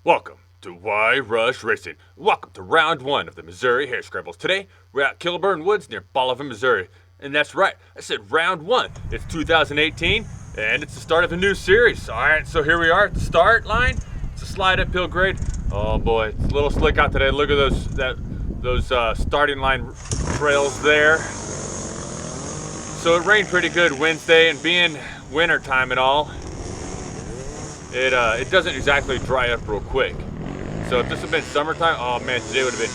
Welcome to Why Rush Racing. Welcome to round one of the Missouri Hair Scrambles. Today, we're at Kilburn Woods near Bolivar, Missouri. And that's right, I said round one. It's 2018, and it's the start of a new series. All right, so here we are at the start line. It's a slide uphill grade. Oh boy, it's a little slick out today. Look at those starting line trails there. So it rained pretty good Wednesday, and being winter time and all, it doesn't exactly dry up real quick. So if this had been summertime, oh man, today would have been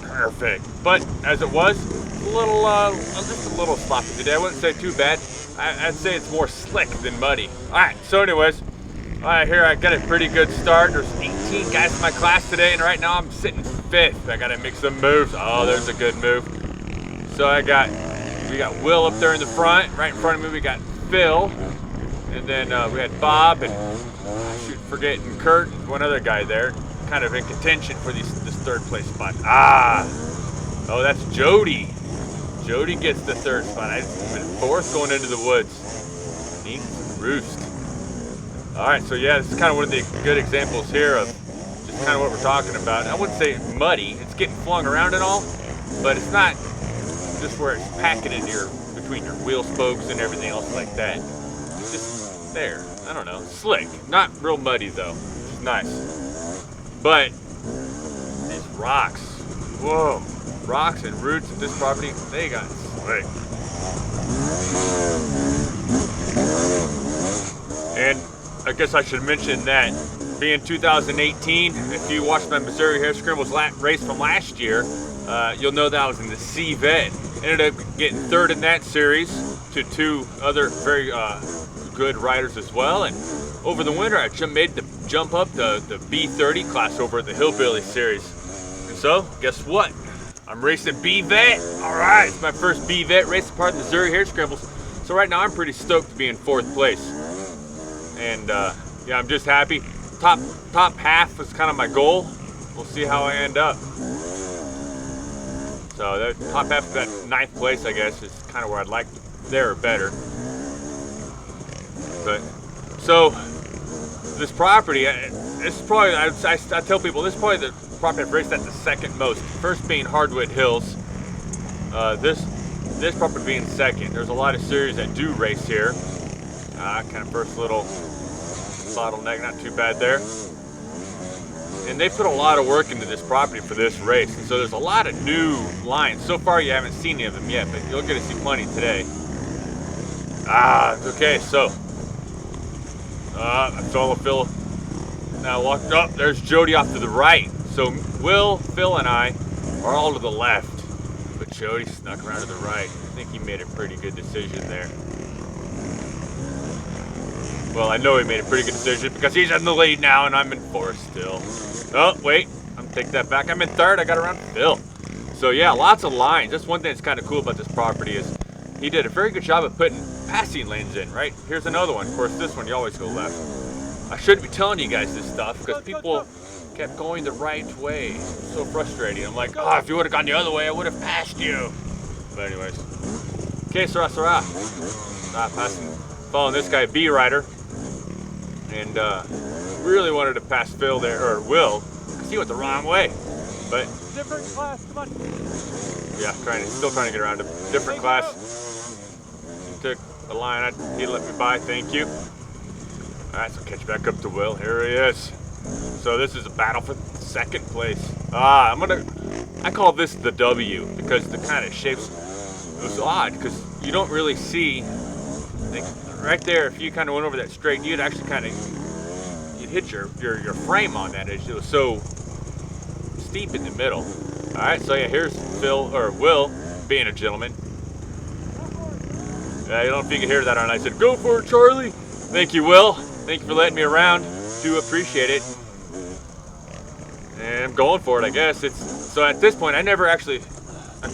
perfect. But as it was, just a little sloppy today. I wouldn't say too bad. I'd say it's more slick than muddy. All right, so anyways, here I got a pretty good start. There's 18 guys in my class today, and right now I'm sitting fifth. I gotta make some moves. Oh, there's a good move. So we got Will up there in the front. Right in front of me, we got Phil. And then we had Bob and forgetting Kurt and one other guy there, kind of in contention for this third place spot. Oh, that's Jody. Jody gets the third spot. I've been fourth going into the woods. Neat roost. All right, so yeah, this is kind of one of the good examples here of just kind of what we're talking about. I wouldn't say muddy. It's getting flung around and all, but it's not just where it's packing in between your wheel spokes and everything else like that. It's just there. I don't know. Slick. Not real muddy though. Which is nice. But these rocks. Whoa. Rocks and roots at this property, they got slick. And I guess I should mention that being 2018, if you watched my Missouri Hair Scrambles race from last year, you'll know that I was in the C-Vet. Ended up getting third in that series to two other very good riders as well. And over the winter, I made the jump up the B30 class over at the Hillbilly series. And so, guess what? I'm racing B-Vet. All right, it's my first B-Vet race, part of the Missouri Hair Scrambles. So right now, I'm pretty stoked to be in fourth place. And yeah, I'm just happy. Top half is kind of my goal. We'll see how I end up. So the top half of that ninth place, I guess, is kind of where I'd like there or better. But so this property, this is probably, I tell people, this is probably the property I've raced at the second most. First being Hardwood Hills. This property being second. There's a lot of series that do race here. Kind of first little bottleneck, not too bad there. And they put a lot of work into this property for this race. And so there's a lot of new lines. So far you haven't seen any of them yet, but you'll get to see plenty today. Okay, so I'm solo Phil. Now walked up, there's Jody off to the right. So Will, Phil, and I are all to the left. But Jody snuck around to the right. I think he made a pretty good decision there. Well, I know he made a pretty good decision because he's in the lead now and I'm in fourth still. Oh, wait, I'm taking that back. I'm in third, I got around Phil. So yeah, lots of lines. That's one thing that's kind of cool about this property is he did a very good job of putting passing lanes in, right? Here's another one. Of course, this one, you always go left. I shouldn't be telling you guys this stuff because people kept going the right way. So frustrating. I'm like, if you would have gone the other way, I would have passed you. But anyways. Okay, Sarah. Following this guy, B-Rider. And really wanted to pass Phil there, or Will, because he went the wrong way. But different class, come on. Yeah, still trying to get around to different class. Took a line, he let me by, thank you. All right, so catch back up to Will. Here he is. So this is a battle for second place. I call this the W because the kind of shapes, it was odd because you don't really see, like, right there, if you kind of went over that straight, you'd actually you'd hit your frame on that edge. It was so steep in the middle. All right, so yeah, here's Will being a gentleman. I don't know if you can hear that or not. I said, go for it, Charlie. Thank you, Will. Thank you for letting me around. Do appreciate it. And I'm going for it, I guess. So at this point, I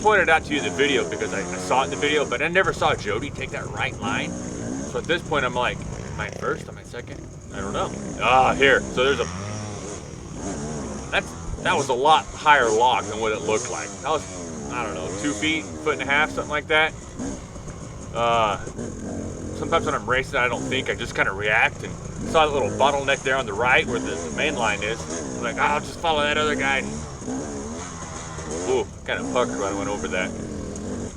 pointed out to you the video because I saw it in the video, but I never saw Jody take that right line. So at this point, I'm like, am I first? Am I second? I don't know. Here. So there's that was a lot higher log than what it looked like. That was, I don't know, 2 feet, 1.5 feet, something like that. Sometimes when I'm racing, I don't think. I just kind of react, and saw a little bottleneck there on the right where the main line is. I'm like, oh, I'll just follow that other guy. Ooh, kind of puckered when I went over that.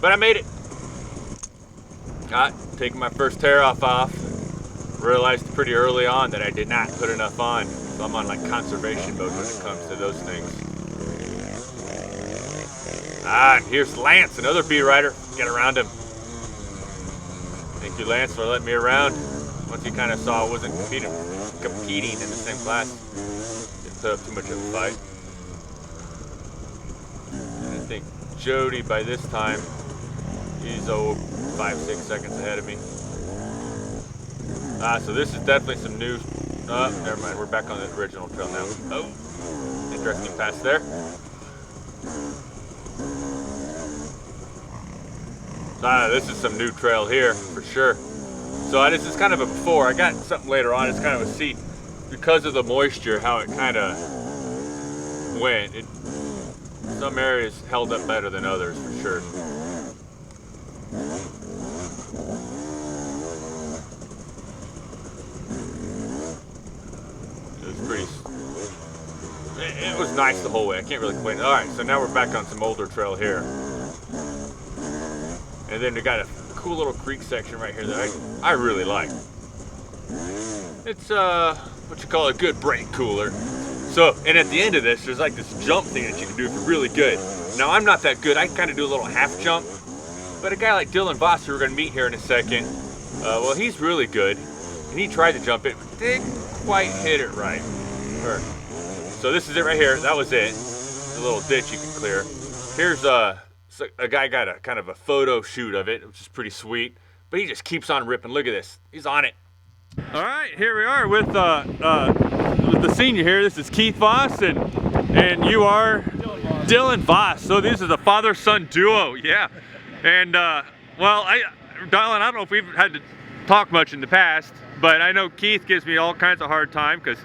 But I made it. Taking my first tear off. Realized pretty early on that I did not put enough on. So I'm on like conservation mode when it comes to those things. And here's Lance, another B rider. Get around him. Thank you, Lance, for letting me around. Once you kind of saw I wasn't competing in the same class, didn't put up too much of a fight. And I think Jody, by this time, he's 5-6 seconds ahead of me. So this is definitely some new. Never mind. We're back on the original trail now. Oh, interesting pass there. This is some new trail here for sure. So this is kind of a before. I got something later on. It's kind of a see because of the moisture how it kind of went. Some areas held up better than others for sure. It was nice the whole way. I can't really complain. All right, so now we're back on some older trail here. And then we got a cool little creek section right here that I really like. It's what you call a good brake cooler. So, and at the end of this, there's like this jump thing that you can do if you're really good. Now, I'm not that good. I kind of do a little half jump. But a guy like Dylan Voss, who we're going to meet here in a second, well, he's really good. And he tried to jump it, but didn't quite hit it right. So this is it right here. That was it. The little ditch you can clear. Here's a guy got a kind of a photo shoot of it, which is pretty sweet. But he just keeps on ripping. Look at this. He's on it. All right, here we are with the senior here. This is Keith Voss, and you are Dylan Voss. So this is a father-son duo. Yeah. And well, Dylan, I don't know if we've had to talk much in the past. But I know Keith gives me all kinds of hard time because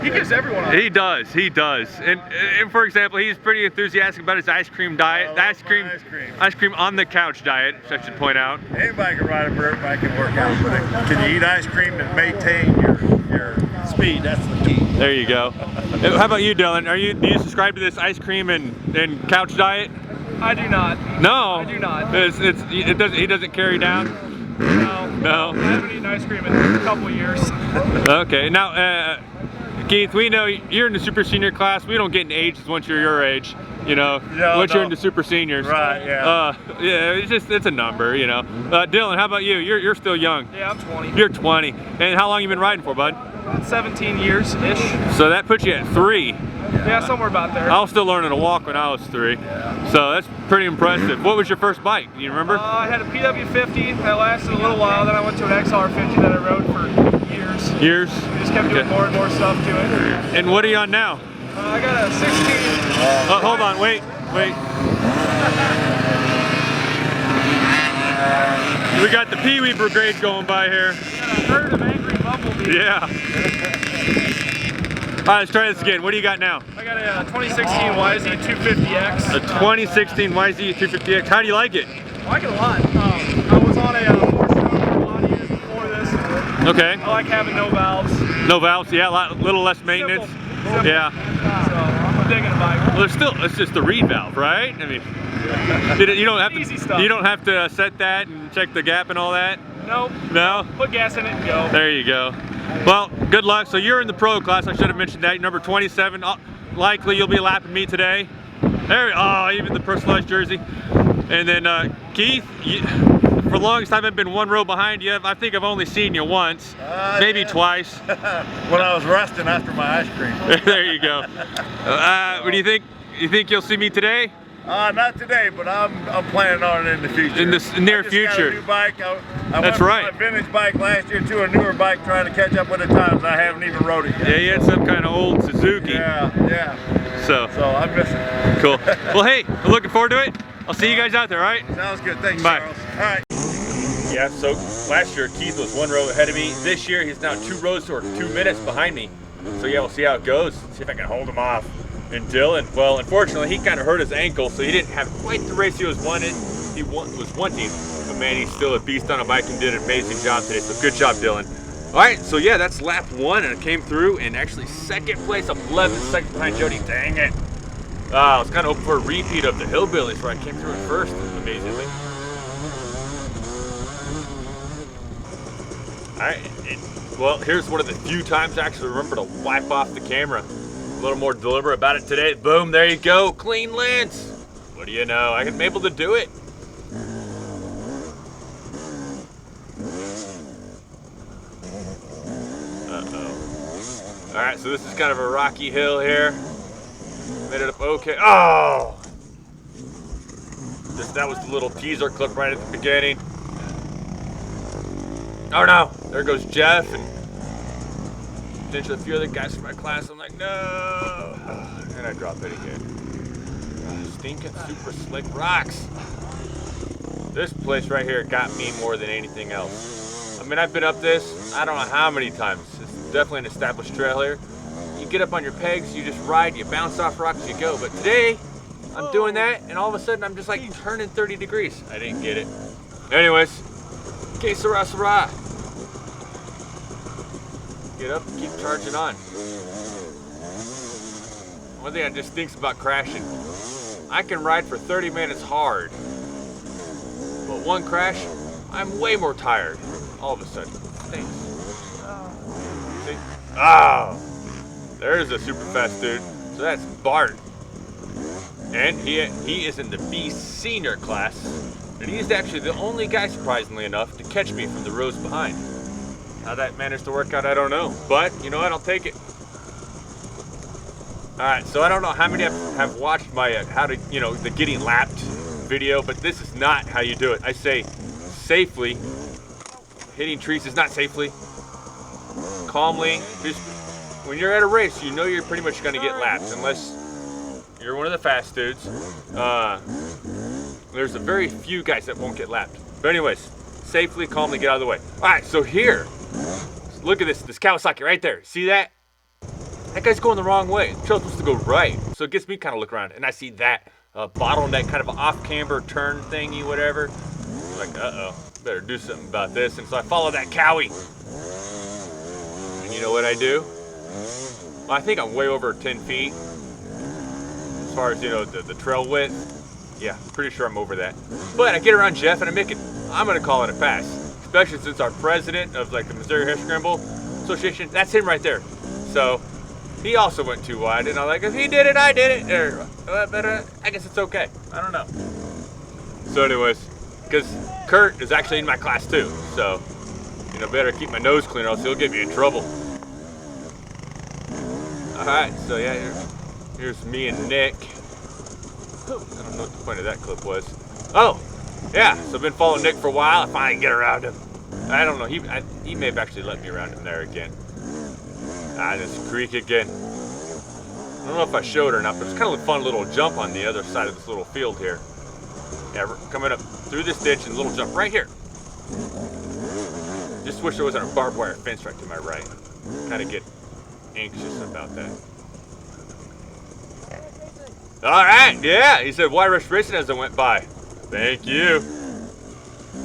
he gives everyone a He does. And for example, he's pretty enthusiastic about his ice cream diet. Ice cream on the couch diet, I should point out. Anybody can ride a dirt bike and work out, but can you eat ice cream and maintain your speed? That's the key. There you go. How about you, Dylan? Do you subscribe to this ice cream and couch diet? I do not. No. I do not. He doesn't carry down. No. I haven't eaten ice cream in a couple of years. Okay, now Keith, we know you're in the super senior class. We don't get in ages once you're your age, you know. Once you're into super seniors. Right. Yeah. Yeah, it's a number, you know. Dylan, how about you? You're still young. Yeah, I'm 20. You're 20. And how long you been riding for, bud? 17 years-ish. So that puts you at 3. Yeah, somewhere about there. I was still learning to walk when I was 3. Yeah. So that's pretty impressive. What was your first bike? Do you remember? I had a PW50 that lasted a little while. Then I went to an XR50 that I rode for years. Years? I just kept doing more and more stuff to it. And what are you on now? I got a 16. Hold on, wait. We got the Pee Wee Brigade going by here. I got a herd of angry bumblebees. Yeah. All right, let's try this again. What do you got now? I got a 2016 YZ250X. A 2016 YZ250X. How do you like it? I like it a lot. I was on a 4-cylinder a lot of years before this. Okay. I like having no valves. No valves, yeah, a little less maintenance. Simple. Yeah. So I'm digging the bike. Well, it's just the reed valve, right? I mean, you don't have Easy to. stuff. You don't have to set that and check the gap and all that. Nope. No. Put gas in it and go. There you go. Well, good luck. So you're in the pro class. I should have mentioned that. Number 27. Likely you'll be lapping me today. Even the personalized jersey. And then Keith, for the longest time I've been one row behind you. I think I've only seen you once, maybe twice. When I was resting after my ice cream. There you go. What do you think? You think you'll see me today? Not today, but I'm planning on it in the future. In the near future. Got a new bike. I That's went from right. my vintage bike last year to a newer bike, trying to catch up with the times. I haven't even rode it yet. Yeah, you had some kind of old Suzuki. Yeah. So I'm missing it. Cool. Well, hey, I'm looking forward to it. I'll see you guys out there, all right? Sounds good. Thanks, Bye. Charles. All right. Yeah, so last year Keith was one row ahead of me. This year he's now 2 rows or 2 minutes behind me. So yeah, we'll see how it goes. See if I can hold him off. And Dylan, well, unfortunately, he kind of hurt his ankle, so he didn't have quite the race he was wanting. Was wanting, but man, he's still a beast on a bike and did an amazing job today. So good job, Dylan. All right, so yeah, that's lap 1, and I came through, and actually second place. I'm 11 seconds behind Jody. Dang it. I was kind of hoping for a repeat of the Hillbillies where I came through it first, amazingly. All right, well, here's one of the few times I actually remember to wipe off the camera. A little more deliberate about it today. Boom, there you go, clean lens. What do you know? I'm able to do it. Uh-oh. All right, so this is kind of a rocky hill here. Made it up okay. Oh! That was the little teaser clip right at the beginning. Oh no, there goes Jeff and potentially a few other guys from my class. I'm like, no. And I drop it again. Stinking super slick rocks. This place right here got me more than anything else. I mean, I've been up this, I don't know how many times. It's definitely an established trail here. You get up on your pegs, you just ride, you bounce off rocks, you go. But today, I'm doing that, and all of a sudden, I'm just like turning 30 degrees. I didn't get it. Anyways, que sera, sera. Get up and keep charging on. One thing I just think about crashing. I can ride for 30 minutes hard, but one crash, I'm way more tired. All of a sudden. Thanks. See? Oh! There's a super fast dude. So that's Bart. And he is in the B senior class. And he is actually the only guy, surprisingly enough, to catch me from the rows behind. How that managed to work out, I don't know. But, you know what, I'll take it. Alright, so I don't know how many have watched my, how to, you know, the getting lapped video, but this is not how you do it. I say safely. Hitting trees is not safely. Calmly. Just, when you're at a race, you know you're pretty much going to get lapped, unless you're one of the fast dudes. There's a very few guys that won't get lapped. But anyways, safely, calmly get out of the way. Alright, so here, look at this Kawasaki right there. See that? That guy's going the wrong way. The trail's supposed to go right. So it gets me kind of look around, and I see that bottleneck, kind of an off-camber turn thingy, whatever. I'm like, uh-oh, better do something about this. And so I follow that Cowie. And you know what I do? Well, I think I'm way over 10 feet. As far as, you know, the trail width. Yeah, pretty sure I'm over that. But I get around Jeff, and I'm going to call it a pass. Especially since our president of, like, the Missouri Hair Scramble Association, that's him right there. So he also went too wide, and I'm like, if he did it, I did it. But I guess it's okay. I don't know. So anyways, because Kurt is actually in my class too, so, you know, better keep my nose clean or else he'll get me in trouble. Alright, so yeah, here's me and Nick. I don't know what the point of that clip was. Oh, yeah, so I've been following Nick for a while. I finally get around him. I don't know, he may have actually let me around him there again. This creek again. I don't know if I showed or not, but it's kind of a fun little jump on the other side of this little field here. Yeah, we're coming up through this ditch and a little jump right here. Just wish there wasn't a barbed wire fence right to my right. Kind of get anxious about that. All right, yeah, he said, "Why rush racing?" as I went by. Thank you.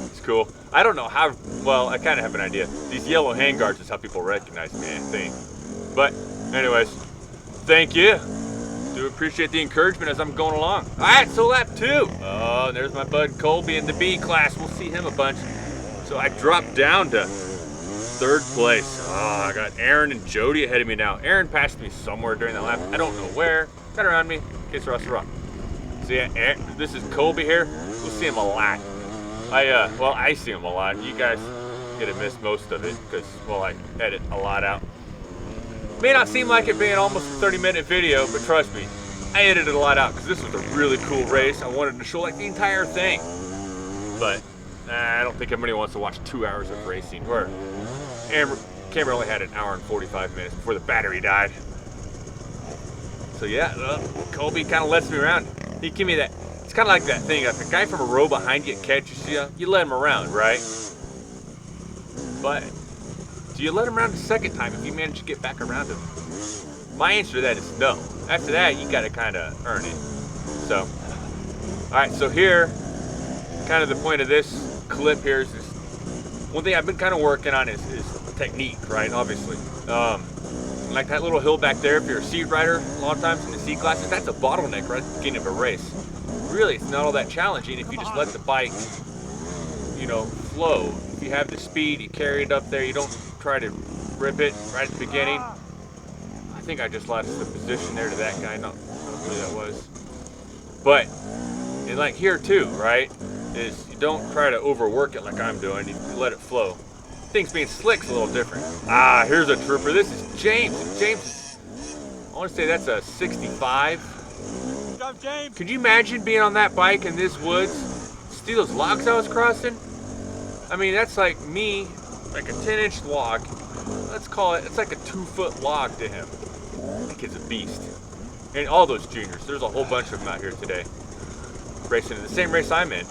It's cool. I don't know how, well, I kind of have an idea. These yellow handguards is how people recognize me, I think. But, anyways, thank you. Do appreciate the encouragement as I'm going along. All right, so lap 2. Oh, there's my bud Colby in the B class. We'll see him a bunch. So I dropped down to 3rd place. Oh, I got Aaron and Jody ahead of me now. Aaron passed me somewhere during that lap. I don't know where. Got around me. Okay, so So yeah, this is Colby here. We'll see him a lot. Well, I see him a lot. You guys get to miss most of it because, well, I edit a lot out. May not seem like it being almost a 30-minute video, but trust me, I edited a lot out because this was a really cool race. I wanted to show like the entire thing. But I don't think anybody wants to watch 2 hours of racing. Where camera only had an hour and 45 minutes before the battery died. So yeah, Colby kind of lets me around. He give me that. It's kind of like that thing. If a guy from a row behind you catches you, you let him around, right? But do you let him around the second time if you manage to get back around him? My answer to that is no. After that, you got to kind of earn it. So, all right. So here, kind of the point of this clip here is this. One thing I've been kind of working on is technique, right? Obviously. Like that little hill back there, if you're a seed rider, a lot of times in the seed classes, that's a bottleneck right at the beginning of a race. Really, it's not all that challenging if you just let the bike, you know, flow. If you have the speed, you carry it up there, you don't try to rip it right at the beginning. I think I just lost the position there to that guy, not who that was. But, and like here too, right, is you don't try to overwork it like I'm doing, you let it flow. Things being slick's a little different. Ah, here's a trooper. This is James. James, I want to say that's a 65. Good job, James. Could you imagine being on that bike in this woods? See those logs I was crossing? I mean, that's like me, like a 10-inch log. Let's call it, it's like a 2-foot log to him. That kid's a beast. And all those juniors, there's a whole bunch of them out here today. Racing in the same race I'm in.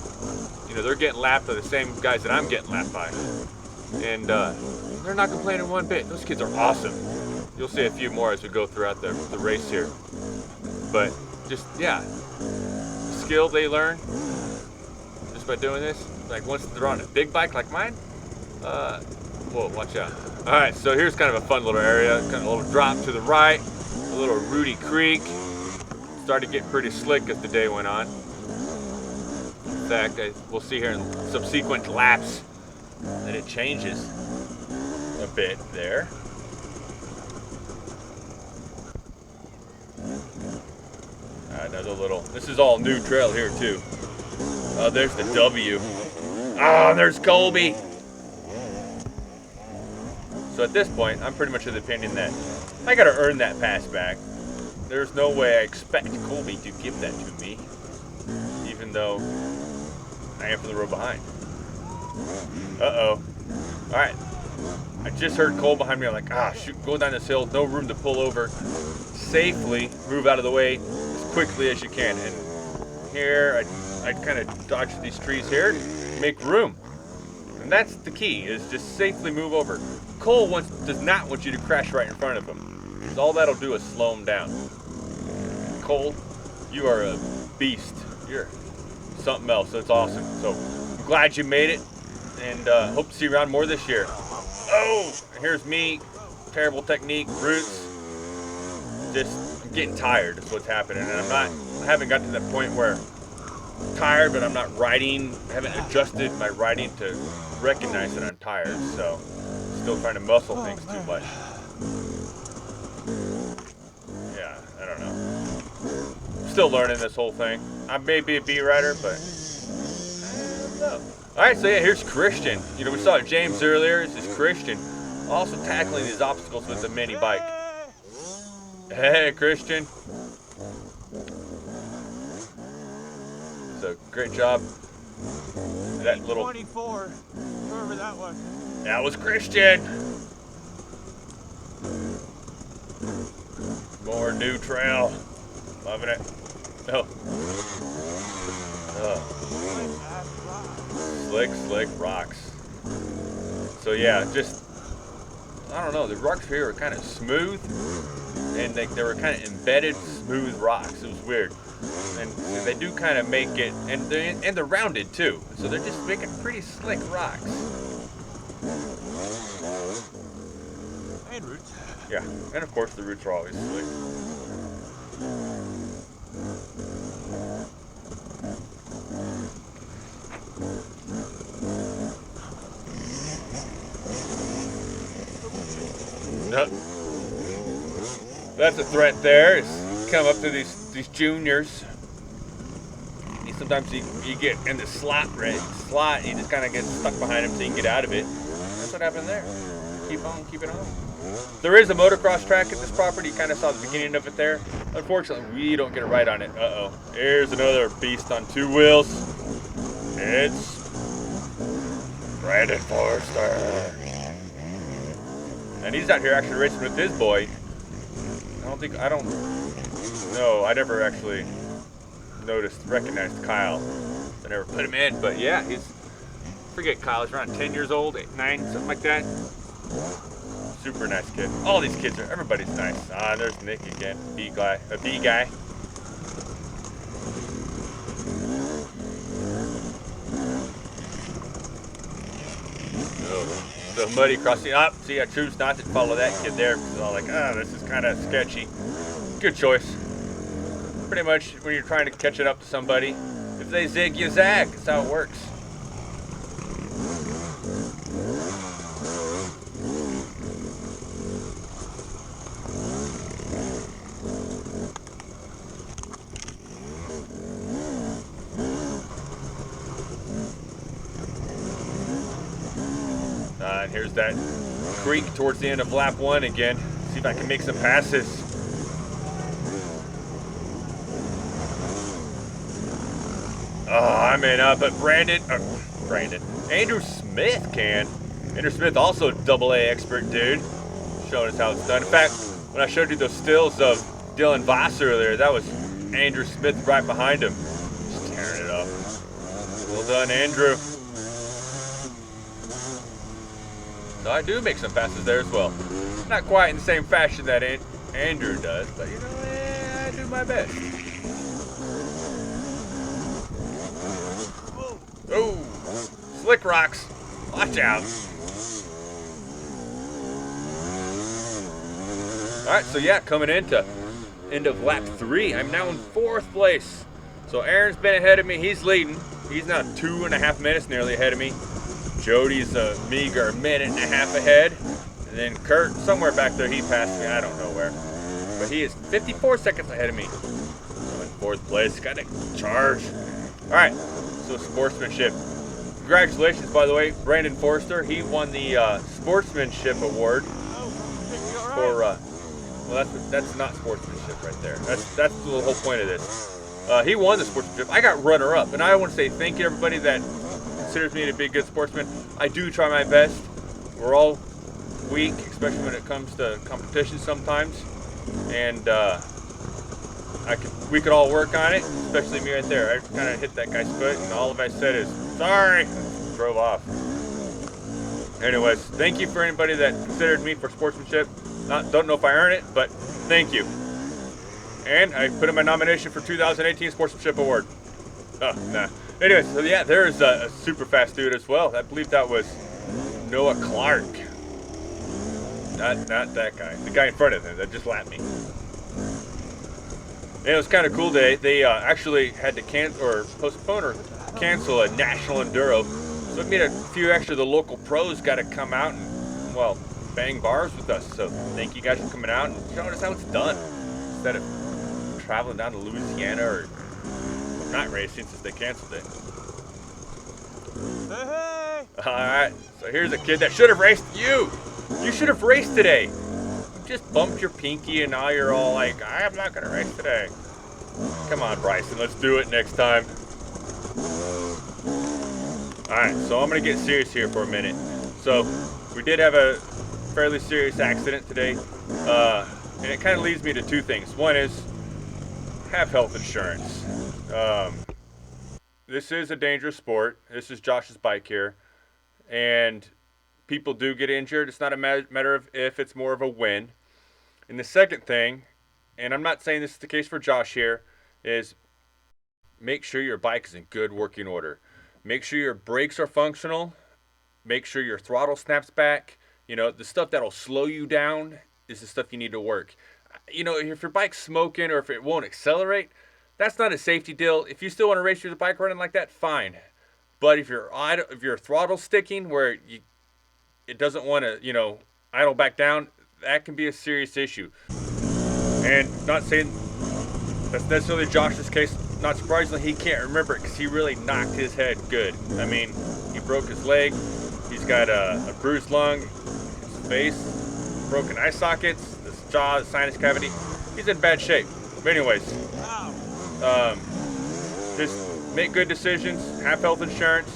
You know, they're getting lapped by the same guys that I'm getting lapped by. And they're not complaining one bit. Those kids are awesome. You'll see a few more as we go throughout the race here. But just, yeah, skill they learn just by doing this. Like once they're on a big bike like mine, whoa, watch out. All right, so here's kind of a fun little area, kind of a little drop to the right, a little Rudy Creek. Started getting pretty slick as the day went on. In fact, we'll see here in subsequent laps that it changes a bit there. Another little, this is all new trail here too. Oh, there's the W. Oh, there's Colby. So at this point, I'm pretty much of the opinion that I gotta earn that pass back. There's no way I expect Colby to give that to me, even though I am from the row behind. Uh-oh. All right. I just heard Cole behind me. I'm like, ah, shoot, go down this hill. No room to pull over. Safely move out of the way as quickly as you can. And here, I kind of dodge these trees here to make room. And that's the key, is just safely move over. Cole does not want you to crash right in front of him. Because all that'll do is slow him down. Cole, you are a beast. You're something else. That's awesome. So I'm glad you made it. And hope to see you around more this year. Oh, here's me. Terrible technique, roots. Just, I'm getting tired is what's happening. And I haven't got to that point where I'm tired, but I'm not riding. I haven't adjusted my riding to recognize that I'm tired. So still trying to muscle things too much. Yeah, I don't know. Still learning this whole thing. I may be a B rider, but I don't know. All right, so yeah, here's Christian. You know, we saw James earlier. This is Christian, also tackling these obstacles with a mini bike. Hey, Christian. So great job. That little 24, whoever that was. That was Christian. More new trail. Loving it. Oh. Slick rocks. So yeah, just, I don't know, the rocks here are kind of smooth, and they were kind of embedded smooth rocks. It was weird. And they do kind of make it, and they're rounded too. So they're just making pretty slick rocks. And roots. Yeah, and of course the roots are always slick. No. That's a threat there, is come up to these juniors. Sometimes you get in the slot, right? Slot, you just kind of get stuck behind him so you can get out of it. That's what happened there. Keep it on. There is a motocross track at this property. You kind of saw the beginning of it there. Unfortunately, we don't get a ride on it. Uh-oh. Here's another beast on 2 wheels. It's Brandon Forrester. And he's out here actually racing with his boy. I never actually recognized Kyle. I never put him in, but yeah, forget Kyle, he's around 10 years old, 8, 9, something like that. Super nice kid. All these kids everybody's nice. Ah, there's Nick again, a B guy. Oh, the muddy crossing. Up, see, I choose not to follow that kid there because I'm like, this is kind of sketchy. Good choice. Pretty much when you're trying to catch it up to somebody, if they zig, you zag. That's how it works. And here's that creek towards the end of lap 1 again. See if I can make some passes. Oh, I'm in up, but Andrew Smith can. Andrew Smith, also AA expert dude, showing us how it's done. In fact, when I showed you those stills of Dylan Voss earlier, that was Andrew Smith right behind him, just tearing it up. Well done, Andrew. So I do make some passes there as well. Not quite in the same fashion that Andrew does, but you know, I do my best. Oh, slick rocks. Watch out. All right, so yeah, coming into end of lap 3, I'm now in 4th place. So Aaron's been ahead of me. He's leading. He's now 2.5 minutes nearly ahead of me. Jody's a meager minute and a half ahead. And then Kurt, somewhere back there, he passed me. I don't know where. But he is 54 seconds ahead of me. I'm in 4th place. Got to charge. All right, so sportsmanship. Congratulations, by the way, Brandon Forster. He won the sportsmanship award for, well, that's not sportsmanship right there. That's the whole point of this. He won the sportsmanship. I got runner-up, and I want to say thank you to everybody that considers me to be a good sportsman. I do try my best. We're all weak, especially when it comes to competition sometimes, and we could all work on it, especially me right there. I kind of hit that guy's foot, and all I said is, sorry, drove off. Anyways, thank you for anybody that considered me for sportsmanship. Don't know if I earned it, but thank you. And I put in my nomination for 2018 Sportsmanship Award. Oh, nah. Anyways, so yeah, there's a super fast dude as well. I believe that was Noah Clark. Not that guy. The guy in front of him that just lapped me. And it was kind of cool. They actually had to postpone or cancel a national enduro. So it made a few extra. The local pros got to come out and, well, bang bars with us. So thank you guys for coming out and showing us how it's done. Instead of traveling down to Louisiana or not racing since they canceled it. Hey! Alright, so here's a kid that should have raced you. You should have raced today. You just bumped your pinky and now you're all like, I'm not going to race today. Come on, Bryson, let's do it next time. Alright, so I'm going to get serious here for a minute. So, we did have a fairly serious accident today. And it kind of leads me to two things. One is, have health insurance. This is a dangerous sport. This is Josh's bike here. And people do get injured. It's not a matter of if, it's more of a when. And the second thing, and I'm not saying this is the case for Josh here, is make sure your bike is in good working order. Make sure your brakes are functional. Make sure your throttle snaps back. You know, the stuff that'll slow you down is the stuff you need to work. You know, if your bike's smoking or if it won't accelerate, that's not a safety deal. If you still want to race your bike running like that, fine. But if your throttle's sticking where it doesn't want to, you know, idle back down, that can be a serious issue. And not saying that's necessarily Josh's case. Not surprisingly, he can't remember it because he really knocked his head good. I mean, he broke his leg. He's got a bruised lung, his face, broken eye sockets, his jaw, his sinus cavity. He's in bad shape. But anyways, just make good decisions, have health insurance,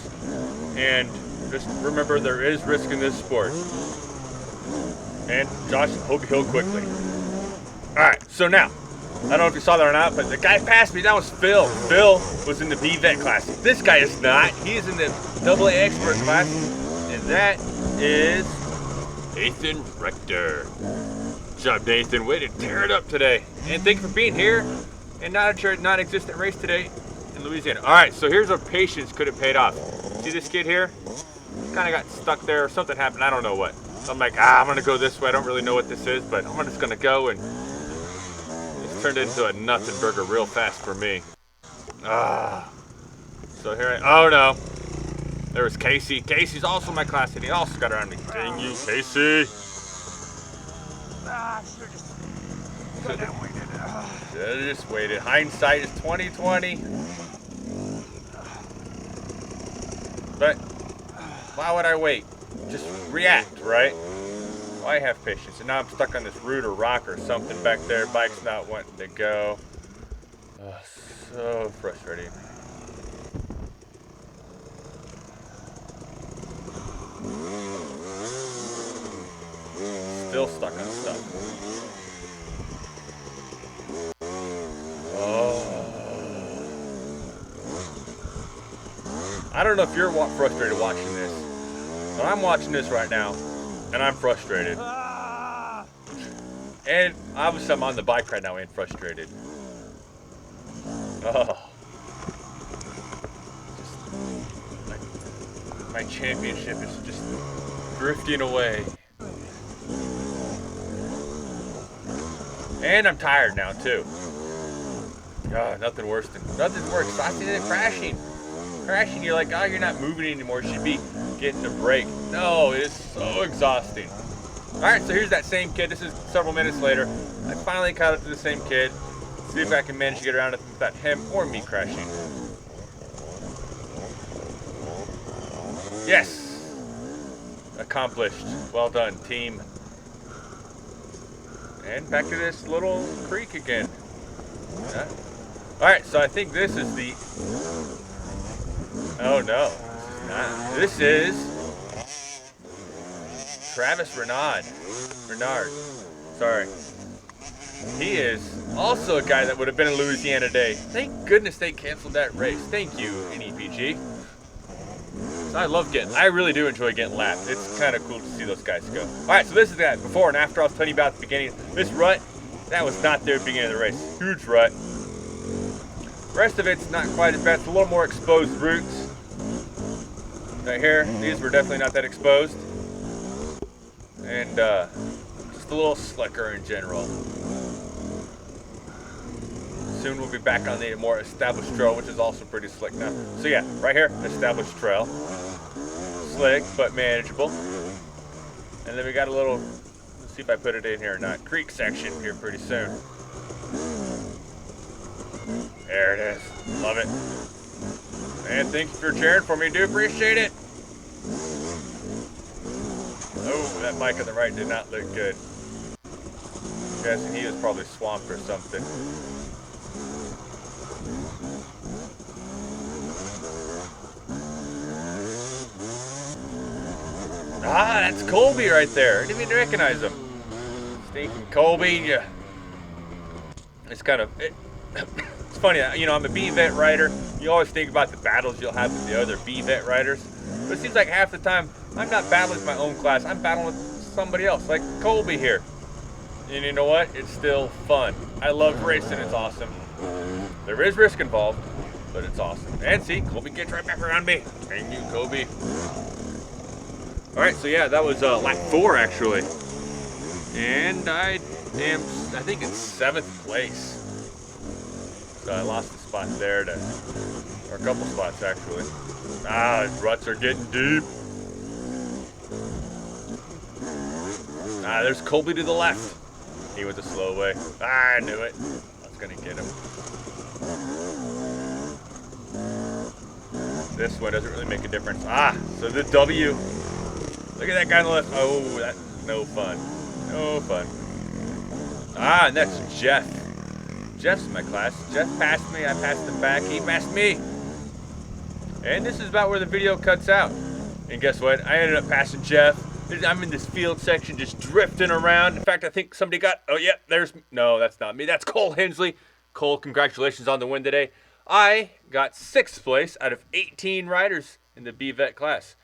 and just remember there is risk in this sport. And Josh, hope you heal quickly. Alright, so now, I don't know if you saw that or not, but the guy passed me. That was Phil. Phil was in the VVET class. This guy is not. He's in the AA expert class. And that is Nathan Rector. Good job, Nathan. Way to tear it up today. And thank you for being here and not a non-existent race today in Louisiana. All right, so here's where patience could have paid off. See this kid here? kind of got stuck there or something happened. I don't know what. So I'm like, I'm gonna go this way. I don't really know what this is, but I'm just gonna go, and it's turned into a nothing burger real fast for me. So here oh no. There was Casey. Casey's also my class, and he also got around me. Dang you, Casey. Should've just waited. Hindsight is 20/20. But why would I wait? Just react, right? Why have patience? And now I'm stuck on this root or rock or something back there. Bike's not wanting to go. So frustrating. Still stuck on stuff. I don't know if you're frustrated watching this, but I'm watching this right now, and I'm frustrated. And obviously I'm on the bike right now and frustrated. My championship is just drifting away. And I'm tired now too. Nothing's worse exhausting than crashing. Crashing, you're like, you're not moving anymore. You should be getting a break. No, it's so exhausting. All right, so here's that same kid. This is several minutes later. I finally caught up to the same kid. See if I can manage to get around it without him or me crashing. Yes, accomplished. Well done, team. And back to this little creek again. Yeah. All right, so I think this is the. Oh no, this is Travis Renard. Sorry. He is also a guy that would have been in Louisiana today. Thank goodness they canceled that race. Thank you, NEPG. I really do enjoy getting lapped. It's kind of cool to see those guys go. All right, so this is that before and after I was telling you about at the beginning. This rut, that was not there at the beginning of the race. Huge rut. The rest of it's not quite as bad. It's a little more exposed roots. Right here, these were definitely not that exposed. And just a little slicker in general. Soon we'll be back on the more established trail, which is also pretty slick now. So yeah, right here, established trail. Slick, but manageable. And then we got a little, let's see if I put it in here or not, creek section here pretty soon. There it is. Love it. And thank you for cheering for me. Do appreciate it. Oh, that bike on the right did not look good. I'm guessing he was probably swamped or something. That's Colby right there. I didn't even recognize him. Stinking Colby. Yeah. It's kind of... It's funny, you know, I'm a B-Vet rider. You always think about the battles you'll have with the other B-Vet riders. But it seems like half the time, I'm not battling with my own class. I'm battling with somebody else, like Colby here. And you know what? It's still fun. I love racing. It's awesome. There is risk involved, but it's awesome. And see, Colby gets right back around me. Thank you, Colby. All right, so yeah, that was lap 4, actually. And I think it's 7th place. So I lost a spot there or a couple spots actually. These ruts are getting deep. There's Colby to the left. He went the slow way. I knew it. I was gonna get him. This one doesn't really make a difference. So the W. Look at that guy on the left. Oh, that's no fun. No fun. And that's Jeff. Jeff's in my class. Jeff passed me. I passed him back. He passed me. And this is about where the video cuts out. And guess what? I ended up passing Jeff. I'm in this field section just drifting around. In fact, I think somebody got... Oh, yeah, no, that's not me. That's Cole Hensley. Cole, congratulations on the win today. I got 6th place out of 18 riders in the B-Vet class.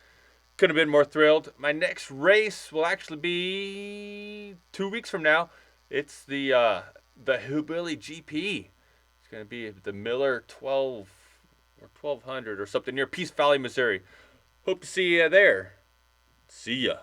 Could have been more thrilled. My next race will actually be 2 weeks from now. It's the Hillbilly GP. It's going to be the Miller 12 or 1200 or something near Peace Valley, Missouri. Hope to see you there. See ya.